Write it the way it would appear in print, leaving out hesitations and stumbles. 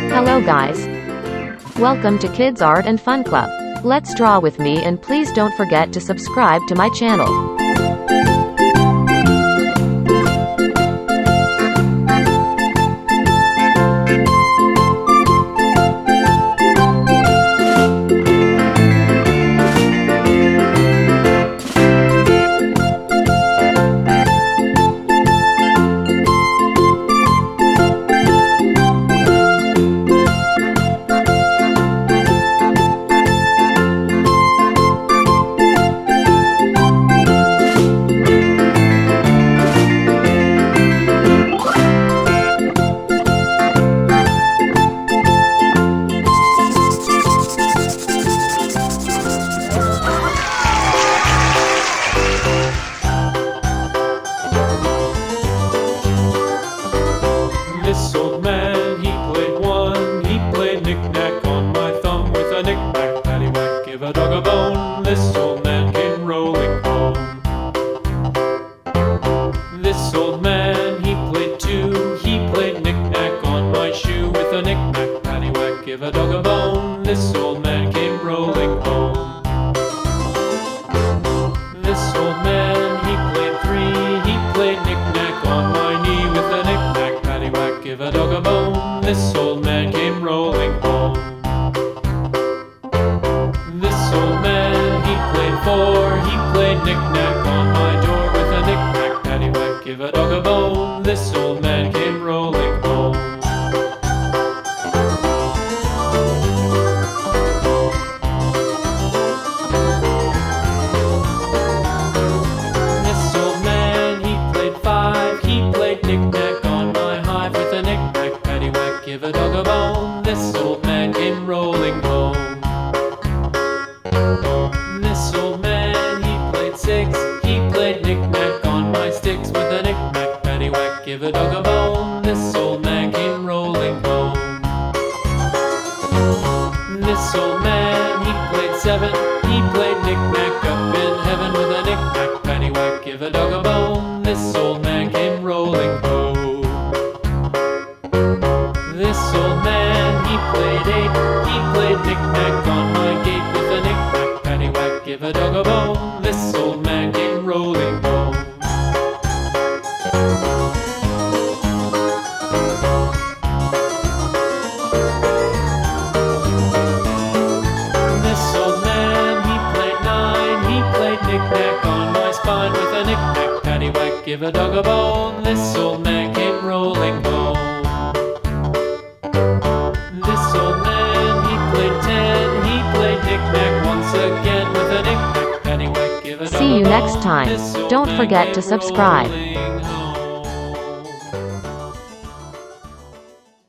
Hello guys. Welcome to Kids Art and Fun Club. Let's draw with me, and please don't forget to subscribe to my channel. This old man, he played one. He played knick-knack on my thumb with a knick-knack, paddywhack, give a dog a bone. This old man came rolling home. This old man, he played two. He played knick-knack on my shoe with a knick-knack, paddywhack, give a dog a bone. This old man came rolling home. This old man, he played three. He played knick-knack on my knee with a knick-knack, paddywhack, give a dog a bone. This old man came rolling home. This old man, he played four. He played knick-knack on my door with a knick-knack, paddywhack, give a dog a bone. This old man came rolling home. This old man, he played five. He played knick-knack on my hive with a knick-knack, paddywhack, give a dog a bone. This old man came rolling home. This old man, he played six. He played knick-knack on my sticks with a knick-knack, paddywhack, give a dog a bone. This old man came rolling home. This old man, he played seven. He played knick-knack up in heaven with a knick-knack, paddywhack, give a dog a bone. This old man came rolling home. This old man, he played eight. He played knick-knack on my gate with a knick-knack, paddywhack, give a dog a bone. This old man came rolling home. This old man, he played nine. He played knick-knack on my spine with a knick-knack, paddywhack, give a dog a bone. This old man came rolling home. This old man, he played ten. He played knick-knack once again with a knick-knack, paddywhack, give a dog a bone. See you next time. This old Don't man forget came to subscribe. rolling